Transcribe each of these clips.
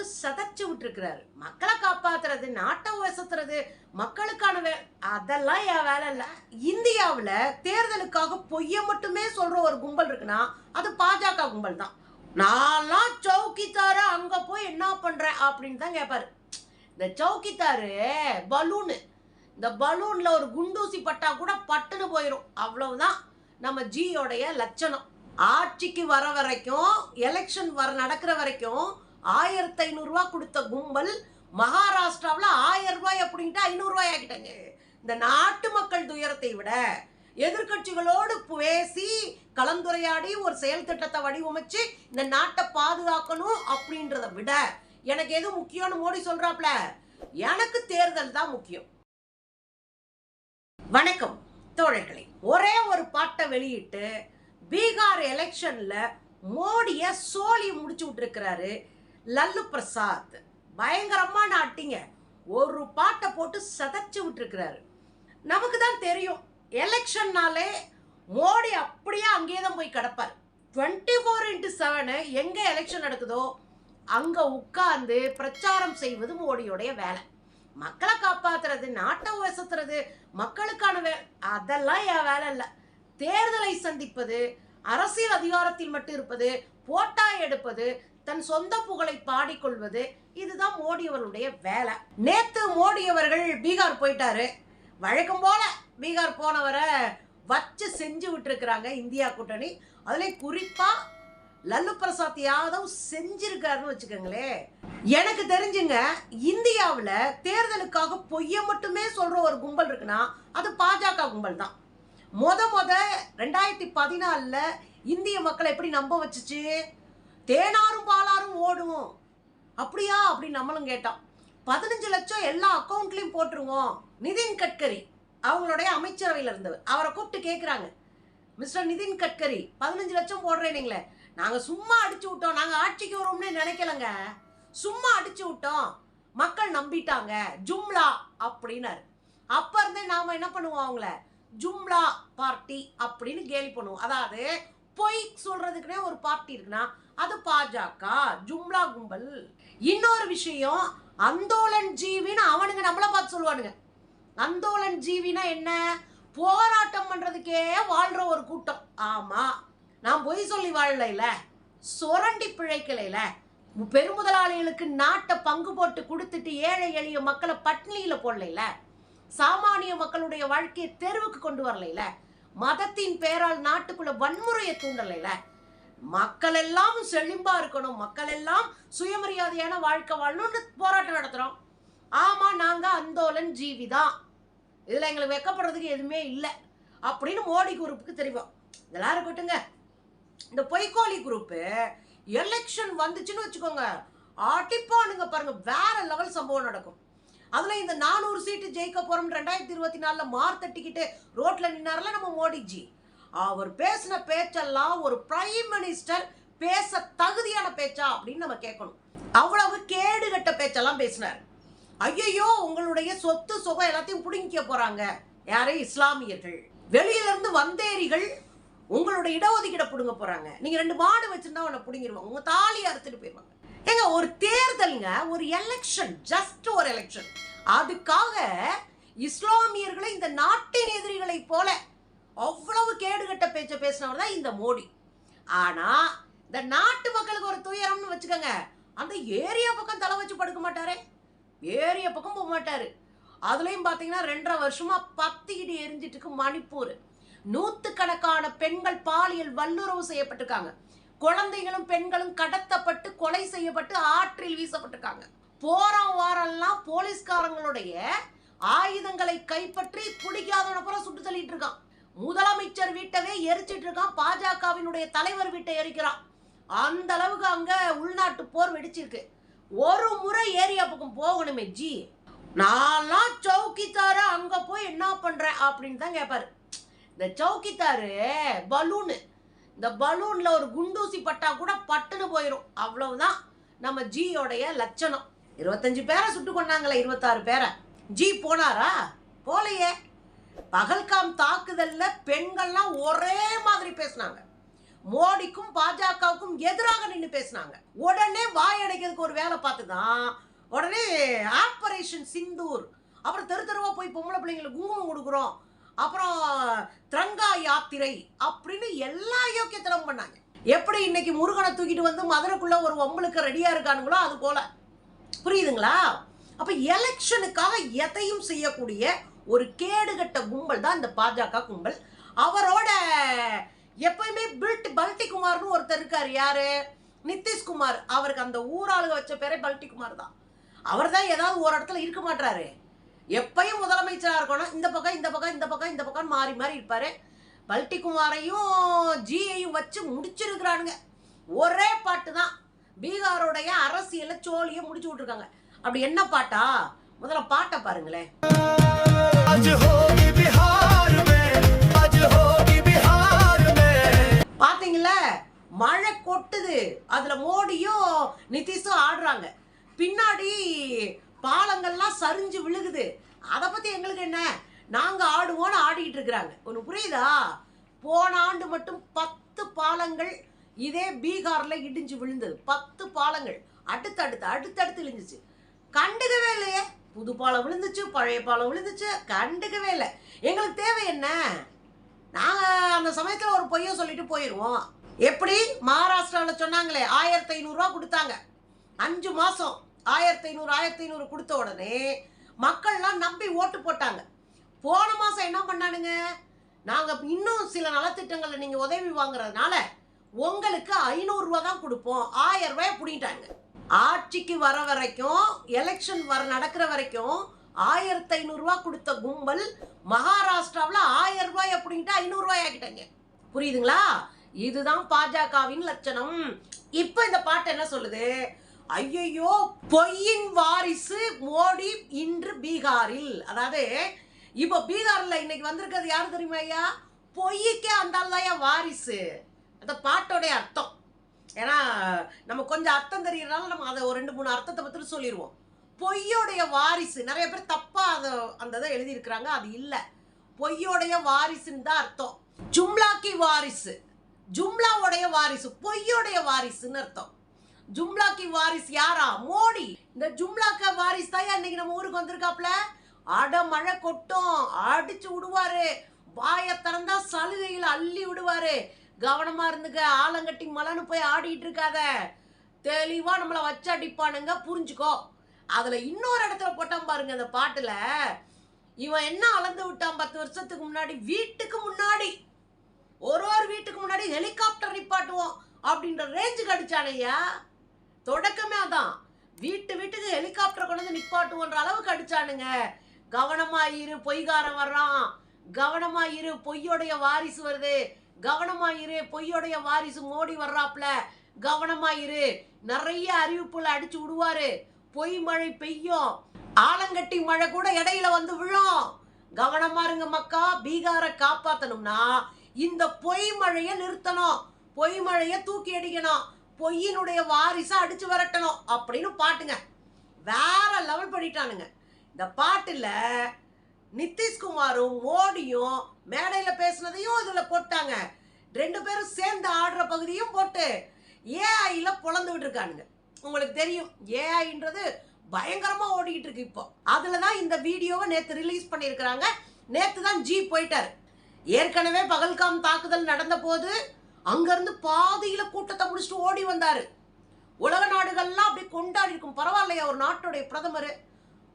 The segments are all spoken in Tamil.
போட்டு சதைச்சு விட்டுருக்கிறாரு. மக்களை காப்பாத்துறது, நாட்டை வசத்துறது, மக்களுக்கான அதெல்லாம் என் வேலை இல்லை. இந்தியாவில் தேர்தலுக்காக பொய்ய மட்டுமே சொல்ற ஒரு கும்பல் இருக்குன்னா அது பாஜக கும்பல் தான். நான்லாம் சௌக்கிதாரு அங்க போய் என்ன பண்றேன் அப்படின்னு தான் கேட்பாரு. இந்த சௌக்கிதாரு பலூனு, இந்த பலூன்ல ஒரு குண்டூசி பட்டா கூட பட்டுன்னு போயிடும். அவ்வளவுதான் நம்ம ஜியோடைய லட்சணம். ஆட்சிக்கு வர வரைக்கும், எலெக்ஷன் நடக்கிற வரைக்கும் 1500 ரூபாய் கொடுத்த கும்பல் மகாராஷ்டிராவில் 1000 ரூபாய் அப்படின்ட்டு 500 ரூபாய் ஆக்கிட்டாங்க. இந்த நாட்டு மக்கள் துயரத்தை விட எதிர்கட்சிகளோடு பேசி கலந்துரையாடி ஒரு செயல் திட்டத்தை வடிவமைச்சு இந்த நாட்டை பாதுகாக்கணும் அப்படின்றத விட எனக்கு எது முக்கியம்னு மோடி சொல்றாப்ல, எனக்கு தேர்தல் தான் முக்கியம். வணக்கம் தோழர்களே. ஒரே ஒரு பாட்டை வெளியிட்டு பீகார் எலெக்ஷன்ல மோடிய சோழி முடிச்சு விட்டுருக்கிறாரு லல்லு பிரசாத். பயங்கரமா நாட்டிங்க ஒரு பாட்டை போட்டு சதைச்சு விட்டுருக்கிறாரு. நமக்கு தான் தெரியும், எலெக்ஷன்னாலே மோடி அப்படியே அங்கேயே தான் போய் கிடப்பார். 24x7 எங்க எலெக்ஷன் நடக்குதோ அங்க உட்கார்ந்து பிரச்சாரம் செய்வது மோடியோடைய வேலை. மக்களை காப்பாத்துறது, நாட்டை வசத்துறது, மக்களுக்கான அதெல்லாம் என் வேலை இல்லை. தேர்தலை சந்திப்பது, அரசியல் அதிகாரத்தில் மட்டும் இருப்பது, போட்டா எடுப்பது, தன் சொந்த புகழை பாடிக்கொள்வது, இதுதான் மோடி அவர்களுடைய வேலை. நேத்து மோடி அவர்கள் பீகார் போயிட்டாரு. வழக்கம் போல பீகார் போனவரை வச்சு செஞ்சு விட்டுருக்கிறாங்க இந்தியா கூட்டணி. அதுல குறிப்பா லல்லு பிரசாத் யாதவ் செஞ்சிருக்காருன்னு வச்சுக்கோங்களே. எனக்கு தெரிஞ்சுங்க, இந்தியாவில் தேர்தலுக்காக பொய்ய மட்டுமே சொல்ற ஒரு கும்பல் இருக்குன்னா அது பாஜக கும்பல் தான். 2014 இந்திய மக்களை எப்படி நம்ப வச்சுச்சு? தேனாரும் பாலாரும் ஓடுவோம் அப்படியா அப்படின்னு நம்மளும் கேட்டோம். 15 லட்சம் எல்லா அக்கௌண்ட்லயும் போட்டுருவோம். நிதின் கட்கரி அவங்களுடைய அமைச்சரவையில் இருந்தவர், அவரை கூப்பிட்டு கேட்குறாங்க, மிஸ்டர் நிதின் கட்கரி 15 லட்சம் போடுறேனீங்களே, நாங்கள் சும்மா அடிச்சு விட்டோம், நாங்கள் ஆட்சிக்கு வரோம்னு நினைக்கலங்க, சும்மா அடிச்சு விட்டோம், மக்கள் நம்பிட்டாங்க, ஜும்லா அப்படின்னாரு. அப்ப இருந்தே நாம என்ன பண்ணுவோம், அவங்கள ஜும்லா பார்ட்டி அப்படின்னு கேலி பண்ணுவோம். அதாவது பொய் சொல்றதுக்குனே ஒரு பார்ட்டி இருக்குன்னா அது பாஜக ஜும்லா கும்பல். இன்னொரு விஷயம், அந்தோலன் ஜீவின்னு அவனுங்க நம்மள பார்த்து சொல்லுவானுங்க. அந்தோலன் ஜீவினா என்ன? போராட்டம் பண்றதுக்கே வாழ்ற ஒரு கூட்டம். ஆமா, நான் பொய் சொல்லி வாழல, சுரண்டி பிழைக்கல, பெருமுதலாளிகளுக்கு நாட்டை பங்கு போட்டு கொடுத்துட்டு ஏழை எளிய மக்களை பட்டினியில போடல, சாமானிய மக்களுடைய வாழ்க்கையை தெருவுக்கு கொண்டு வரல, மதத்தின் பேரால் நாட்டுக்குள்ள வன்முறையை தூண்டல, மக்கள் எல்லாம் செழிம்பா இருக்கணும், மக்கள் எல்லாம் சுயமரியாதையான வாழ்க்கை வாழணும்னு போராட்டம் நடத்துறோம். ஆமா, நாங்க அந்தோலன் ஜீவிதான், இதுல எங்களுக்கு வெக்கப்படுறதுக்கு எதுவுமே இல்லை அப்படின்னு மோடி குரூப்புக்கு தெரியும். இதெல்லாம் இருக்கட்டுங்க. இந்த பொய்கோலி குரூப்பு எலெக்ஷன் வந்துச்சுன்னு வச்சுக்கோங்க, அடிப்பானுங்க பாருங்க, வேற லெவல் சம்பவம் நடக்கும். அதுல இந்த 400 சீட்டு ஜெயிக்க போறோம் 2024 மார்த்தட்டிக்கிட்டு ரோட்ல நின்னார்ல நம்ம மோடிஜி, அவர் பேசின பேச்செல்லாம் ஒரு பிரைம் மினிஸ்டர் பேச தகுதியான பேச்சா அப்படின்னு நம்ம கேட்கணும். அவ்வளவு கேடுகட்ட பேச்செல்லாம் பேசினார். ஐயோ, உங்களுடைய சொத்து சுகம் எல்லாத்தையும் புடுங்கிக்க போறாங்க யாரு? இஸ்லாமியர்கள், வெளியில இருந்து வந்தேரிகள் உங்களுடைய இடஒதுக்கீட புடுங்க போறாங்க, நீங்க 2 மாடு வச்சிருந்தா உன்னை புடுங்கிடுவாங்க, உங்க தாலியை அறுத்துட்டு போயிருவாங்க. ஏங்க, ஒரு தேர்தலுங்க, ஒரு எலெக்ஷன், ஜஸ்ட் ஒரு எலெக்ஷன், அதுக்காக இஸ்லாமியர்களை இந்த நாட்டின் எதிரிகளை போல அவ்வளவு கேடுகட்ட பேச்ச பேசினவர் தான் இந்த மோடி. ஆனா இந்த நாட்டு மக்களுக்கு ஒரு துயரம்னு வச்சுக்கோங்க, அந்த ஏரியா பக்கம் தலை வச்சு படுக்க மாட்டாரே, ஏரியா பக்கம் போக மாட்டாரு. அதுலயும் பாத்தீங்கன்னா 2.5 வருஷமா பத்திக்கிட்டு எரிஞ்சிட்டு இருக்கு மணிப்பூர். 100கணக்கான பெண்கள் பாலியல் வல்லுறவு செய்யப்பட்டிருக்காங்க, குழந்தைகளும் பெண்களும் கடத்தப்பட்டு கொலை செய்யப்பட்டு ஆற்றில் வீசப்பட்டிருக்காங்க. போறான் வாரெல்லாம் போலீஸ்காரங்களுடைய ஆயுதங்களை கைப்பற்றி பிடிக்காதவன பூரா சுட்டு தள்ளிட்டு இருக்கான். முதலமைச்சர் வீட்டவே எரிச்சிட்டு இருக்கான், பாஜகவினுடைய தலைவர் வீட்டை எரிக்கிறான். அந்த அளவுக்கு அங்க உள்நாட்டு போர் வெடிச்சிருக்கு. ஒரு முறை ஏரியா பக்கம் போகணுமே ஜி, நான்லாம் சௌக்கிதாரு அங்க போய் என்ன பண்றேன் அப்படின்னு தான் கேட்பாரு. இந்த சௌக்கிதாரு பலூனு, இந்த பலூன்ல ஒரு குண்டூசி பட்டா கூட பட்டுன்னு போயிடும். அவ்வளவுதான் நம்ம ஜியோடைய லட்சணம். 25 பேரை சுட்டு கொண்டாங்களே, 26 பேரை. ஜி போனாரா? போலையே. பகல்காம் தாக்குதல்ல பெண்கள்லாம் ஒரே மாதிரி பேசினாங்க, மோடிக்கும் பாஜகவுக்கும் எதிராக நின்று பேசினாங்க. உடனே வாய் அடைக்கிறதுக்கு ஒரு வேலை பார்த்துதான் உடனே ஆபரேஷன் சிந்தூர், அப்புறம் தெரு தெருவா போய் பொம்பளை பிள்ளைங்களுக்கு குங்குமம் கொடுக்குறோம், அப்புறம் திரங்கா யாத்திரை அப்படின்னு எல்லா யோக்கியத்தனம் பண்ணாங்க. எப்படி இன்னைக்கு முருகனை தூக்கிட்டு வந்து மதுரைக்குள்ள ஒரு ஒம்பளுக்கு ரெடியா இருக்கானுங்களோ அது போல. புரியுதுங்களா? அப்ப எலெக்ஷனுக்காக எதையும் செய்யக்கூடிய ஒரு கேடுகட்ட கும்பல் தான் இந்த பாஜக கும்பல். அவரோட எப்பயுமே பல்டி குமார்னு ஒருத்தர் இருக்காரு. யாரு? நிதிஷ்குமார். அவருக்கு அந்த ஊராளுக வச்ச பேரே பல்டி குமார் தான். அவர் தான் ஏதாவது ஒரு இடத்துல இருக்க மாட்டாரு. எப்பயும் முதலமைச்சரா இருக்கணும், இந்த பக்கம் இந்த பக்கம் இந்த பக்கம் இந்த பக்கம் மாறி மாறி இருப்பாரு. பல்டி குமாரையும் ஜியையும் வச்சு முடிச்சிருக்கிறானுங்க. ஒரே பாட்டு தான் பீகாரோடைய அரசியல சோழிய முடிச்சு விட்டுருக்காங்க. அப்படி என்ன பாட்டா? முதல்ல பாட்டை பாருங்களேன். பாத்தீங்களா? மழை கொட்டுது, அதுல மோடியும் நிதிஷும் ஆடுறாங்க, பின்னாடி பாலங்கள்லாம் சரிஞ்சு விழுகுது. அதை பத்தி எங்களுக்கு என்ன, நாங்க ஆடுவோன்னு ஆடிட்டு இருக்கிறாங்க. ஒன்று புரியுதா? போன ஆண்டு மட்டும் 10 பாலங்கள் இதே பீகார்ல இடிஞ்சு விழுந்தது. 10 பாலங்கள் அடுத்தடுத்து இழிஞ்சிச்சு. கண்டுக்கவே இல்லையே. புது பாலம் விழுந்துச்சு, பழைய பாலம் விழுந்துச்சு, கண்டுக்கவே இல்லை. எங்களுக்கு தேவை என்ன? நாங்க அந்த சமயத்துல ஒரு பொய்ய சொல்லிட்டு போயிடுவோம். எப்படி மகாராஷ்டிராவில் சொன்னாங்களே 1500 ரூபா கொடுத்தாங்க, 5 மாசம் 1500 கொடுத்த உடனே மக்கள்லாம் நம்பி ஓட்டு போட்டாங்க. போன மாசம் என்ன பண்ணானுங்க? நாங்க இன்னும் சில நலத்திட்டங்களை நீங்க உதவி வாங்குறதுனால உங்களுக்கு 500 ரூபா தான் கொடுப்போம், 1000 ரூபாய் பிடிட்டாங்க. ஆட்சிக்கு வர வரைக்கும், எலெக்ஷன் நடக்கிற வரைக்கும் 1500 ரூபா கொடுத்த கும்பல் மகாராஷ்டிராவில் 1000 ரூபாய் அப்படின்ட்டு 500 ரூபாய் ஆக்கிட்டாங்க. புரியுதுங்களா? இதுதான் பாஜகவின் லட்சணம். இப்ப இந்த பாட்டு என்ன சொல்லுது? ஐயோ, பொய்யின் வாரிசு மோடி இன்று பீகாரில். அதாவது இப்ப பீகார்ல இன்னைக்கு வந்திருக்கிறது யாரு தெரியுமா ஐயா? பொய்யுக்கே அந்த ஆள்தான் வாரிசு. அந்த பாட்டோடைய அர்த்தம். ஏன்னா நம்ம கொஞ்சம் அர்த்தம் தெரியறதுனால நம்ம அதை ஒரு 2-3 அர்த்தத்தை பத்தி சொல்லிடுவோம். பொய்யோடைய வாரிசு. நிறைய பேர் தப்பா அந்த இதை எழுதி இருக்கிறாங்க. அது இல்ல, பொய்யோடைய வாரிசுன்னு தான் அர்த்தம். ஜும்லாக்கி வாரிசு, ஜும்லாவுடைய வாரிசு, பொய்யோடைய வாரிசுன்னு அர்த்தம். ஜும்லாக்கி வாரிசு யாரா? மோடி. இந்த ஜும்லாக்க வாரிசு தான் இன்னைக்கு நம்ம ஊருக்கு வந்திருக்காப்ல. அட மழை கொட்டும், அடிச்சு விடுவாரு, வாய திறந்தா சலுகையில் அள்ளி விடுவாரு. கவனமா இருந்துக்க, ஆலங்கட்டி மலைன்னு போய் ஆடிட்டு இருக்காத, தெளிவா நம்மளை வச்சு அடிப்பானுங்க, புரிஞ்சுக்கோ. அதுல இன்னொரு இடத்துல போட்டான் பாருங்க அந்த பாட்டுல, இவன் என்ன அளந்து விட்டான் 10 வருஷத்துக்கு முன்னாடி, வீட்டுக்கு முன்னாடி ஒரு வீட்டுக்கு முன்னாடி ஹெலிகாப்டர் நிப்பாட்டுவோம் அப்படின்ற ரேஞ்சுக்கு அடிச்சானையா. தொடக்கமே அதான், வீட்டுக்கு ஹெலிகாப்டர் கொண்டு வந்து நிப்பாட்டுவோன்ற அளவுக்கு அடிச்சானுங்க. கவனமா இரு, பொய்காரன் வர்றான், கவனமா இரு, பொய்யோடைய வாரிசு வருது, கவனமா இரு, பொய்யோடைய வாரிசு மோடி வர்றாப்ல, கவனமா இரு, நிறைய அறிவிப்புல அடிச்சு விடுவாரு, பொய் மழை பெய்யும், ஆலங்கட்டி மழை கூட இடையில வந்து விழும், கவனமா இருங்க மக்கா. பீகாரை காப்பாத்தணும்னா இந்த பொய் மழையை நிறுத்தணும், பொய் மழையை தூக்கி அடிக்கணும், பொய்யினுடைய வாரிசை அடிச்சு வரட்டணும் அப்படின்னு பாட்டுங்க. வேற லெவல் பண்ணிட்டானுங்க. இந்த பாட்டுல நிதிஷ்குமாரும் மோடியும் மேடையில பேசினதையும் இதுல போட்டாங்க. 2 பேரும் சேர்ந்து ஆடுற பகுதியும் போட்டு ஏஐல பொழந்துகிட்டு இருக்கானுங்க. உங்களுக்கு தெரியும், ஏஐன்றது பயங்கரமா ஓடிக்கிட்டு இருக்கு இப்போ. அதுலதான் இந்த வீடியோவை நேத்து ரிலீஸ் பண்ணியிருக்கிறாங்க. நேத்து தான் ஜி போயிட்டாரு. ஏற்கனவே பகல்காம் தாக்குதல் நடந்த போது அங்கிருந்து பாதியில கூட்டத்தை முடிச்சுட்டு ஓடி வந்தாரு. உலக நாடுகள்லாம் அப்படி கொண்டாடி இருக்கும். பரவாயில்லையா, ஒரு நாட்டுடைய பிரதமர்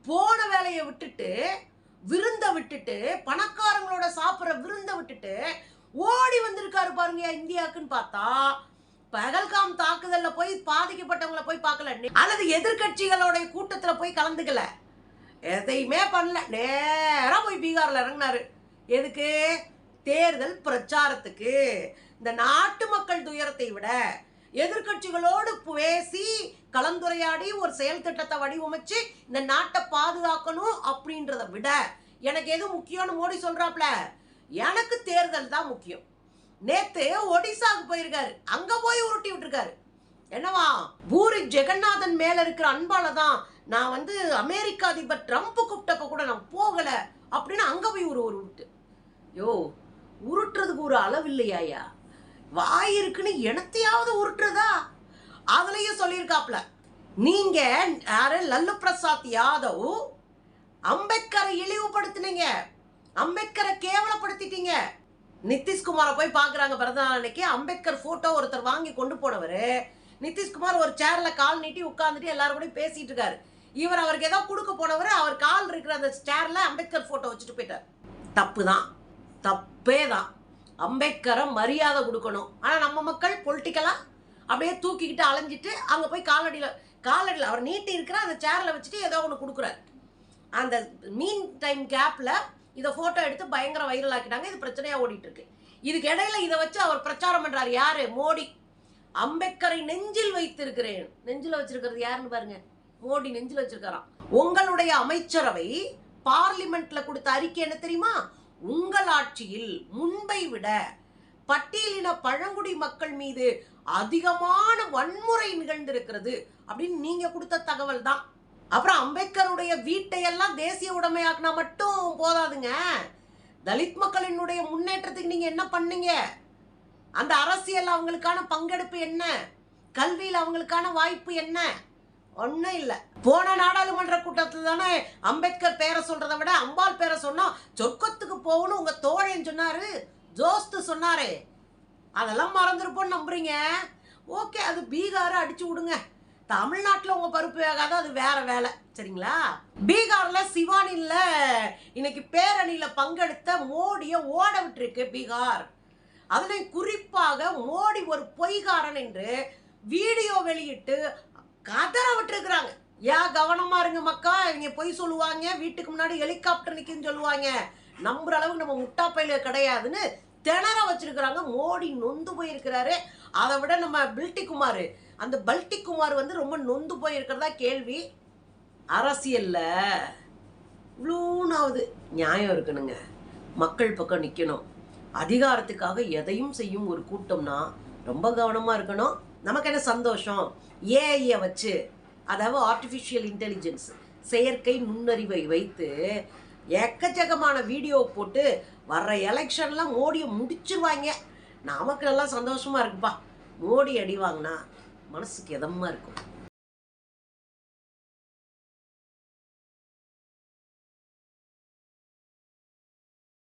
போன வேலையை விட்டுட்டு, விருந்த விட்டுட்டு, பணக்காரங்களோட சாப்பிட்ற விருந்த விட்டுட்டு ஓடி வந்திருக்காரு பாருங்க இந்தியாவுக்குன்னு பார்த்தா, பகல்காம் தாக்குதல்ல போய் பாதிக்கப்பட்டவங்களை போய் பார்க்கல, அல்லது எதிர்கட்சிகளோட கூட்டத்துல போய் கலந்துக்கல, எதையுமே பண்ணல. நேரா போய் பீகார்ல இறங்கினாரு. எதுக்கு? தேர்தல் பிரச்சாரத்துக்கு. இந்த நாட்டு மக்கள் துயரத்தை விட எதிர்கட்சிகளோடு பேசி கலந்துரையாடி ஒரு செயல் திட்டத்தை வடிவமைச்சு இந்த நாட்டை பாதுகாக்கணும் அப்படின்றத விட எனக்கு எது முக்கியம்னு மோடி சொல்றாப்ல, எனக்கு தேர்தல் தான் முக்கியம். நேத்து ஒடிசாவுக்கு போயிருக்காரு, அங்க போய் உருட்டி விட்டுருக்காரு. என்னவா, பூரி ஜெகநாதன் மேல இருக்கிற அன்பால தான் நான் அமெரிக்க அதிபர் ட்ரம்ப் கூப்பிட்டப்ப கூட நான் போகல அப்படின்னு அங்க போய் ஒரு உருட்டு. யோ, உருட்டுறதுக்கு ஒரு அளவு இல்லையாயா? வாய் இருக்குன்னு எனத்தையாவது உருட்டுறதா? அதுலயும் சொல்லியிருக்காப்ல, நீங்க யாரு லல்லு பிரசாத் யாதவ் அம்பேத்கரை இழிவுபடுத்தினீங்க, அம்பேத்கரை கேவலப்படுத்திட்டீங்க. நிதிஷ்குமாரை போய் பாக்குறாங்க பிறந்த நாளைக்கு. அம்பேத்கர் போட்டோ ஒருத்தர் வாங்கி கொண்டு போனவர் நிதிஷ்குமார் ஒரு சேர்ல கால் நீட்டி உட்கார்ந்துட்டு எல்லாரும் கூட பேசிட்டு இருக்காரு. இவர் அவருக்கு ஏதோ கொடுக்க போனவர் அவர் கால் இருக்கிற அந்த சேர்ல அம்பேத்கர் போட்டோ வச்சுட்டு போயிட்டார். தப்பு தான், தப்பே தான். அம்பேத்கரை மரியாதை கொடுக்கணும். ஆனா நம்ம மக்கள் பொலிட்டிக்கலா அப்படியே தூக்கிக்கிட்டு அலைஞ்சிட்டு அங்க போய் காலடியில் அவர் நீட்டி இருக்கிற அந்த சேர்ல வச்சுட்டு ஏதோ ஒன்று கொடுக்குறாரு. அந்த மீன் டைம் கேப்ல இதை போட்டோ எடுத்து பயங்கர வைரல் ஆக்கிட்டாங்க. இது பிரச்சனையா ஓடிட்டு இருக்கு. இதுக்கு இடையில இதை வச்சு அவர் பிரச்சாரம் பண்றாரு. யாரு? மோடி. அம்பேத்கரை நெஞ்சில் வைத்திருக்கிறேன். நெஞ்சில் வச்சிருக்கிறது யாருன்னு பாருங்க. மோடி நெஞ்சில் வச்சிருக்காராம். உங்களுடைய அமைச்சரவை பார்லிமெண்ட்ல கொடுத்த அறிக்கை என்ன தெரியுமா? உங்கள் ஆட்சியில் முன்பை விட பட்டியலின பழங்குடி மக்கள் மீது அதிகமான வன்முறை நிகழ்ந்திருக்கிறது அப்படின்னு நீங்க கொடுத்த தகவல் தான். அப்புறம் அம்பேத்கருடைய வீட்டையெல்லாம் தேசிய உடைமையாக்குனா மட்டும் போதாதுங்க. தலித் மக்களினுடைய முன்னேற்றத்துக்கு நீங்க என்ன பண்ணீங்க? அந்த அரசியல் அவங்களுக்கான பங்கெடுப்பு என்ன? கல்வியில் அவங்களுக்கான வாய்ப்பு என்ன? ஒன்றும் இல்லை. போன நாடாளுமன்ற கூட்டத்தில் தானே அம்பேத்கர் பேரை சொல்றதை விட அம்பாள் பேரை சொன்னா சொர்க்கத்துக்கு போகணும் உங்க தோழன் சொன்னாரு, ஜோஸ்து சொன்னாரே. அதெல்லாம் மறந்துருப்போன்னு நம்புறீங்க. ஓகே, அது பீகாரை அடிச்சு விடுங்க. தமிழ்நாட்டில் உங்க பருப்பு வேகாத, அது வேற வேலை. சரிங்களா? பீகார்ல சிவானில இன்னைக்கு பேரணியில பங்கெடுத்த மோடியை ஓட விட்டுருக்கு பீகார். அதுல குறிப்பாக மோடி ஒரு பொய்காரன் என்று வீடியோ வெளியிட்டு கதற விட்டுருக்குறாங்க. ஏன் கவனமா இருங்க மக்கா, இவங்க பொய் சொல்லுவாங்க, வீட்டுக்கு முன்னாடி ஹெலிகாப்டர் நிக்குன்னு சொல்லுவாங்க, நம்புற அளவுக்கு நம்ம முட்டாப்பையில கிடையாதுன்னு திணற வச்சிருக்கிறாங்க. மோடி நொந்து போயிருக்கிறாரு. அதை விட நம்ம பில்டிகுமார், அந்த பல்டிகுமார் ரொம்ப நொந்து போயிருக்கிறதா கேள்வி. அரசியல்ல இவ்வளோனாவது நியாயம் இருக்கணுங்க. மக்கள் பக்கம் நிற்கணும். அதிகாரத்துக்காக எதையும் செய்யும் ஒரு கூட்டம்னா ரொம்ப கவனமா இருக்கணும். நமக்கு என்ன சந்தோஷம்? ஏஐயை வச்சு, அதாவது ஆர்டிஃபிஷியல் இன்டெலிஜென்ஸ், செயற்கை நுண்ணறிவை வைத்து எக்கச்சக்கமான வீடியோ போட்டு வர்ற எலெக்ஷன்ல மோடியை முடிச்சிருவாங்க. நமக்கு நல்லா சந்தோஷமா இருக்குப்பா. மோடி அடி வாங்கினா மனசுக்கு எதமா இருக்கும்.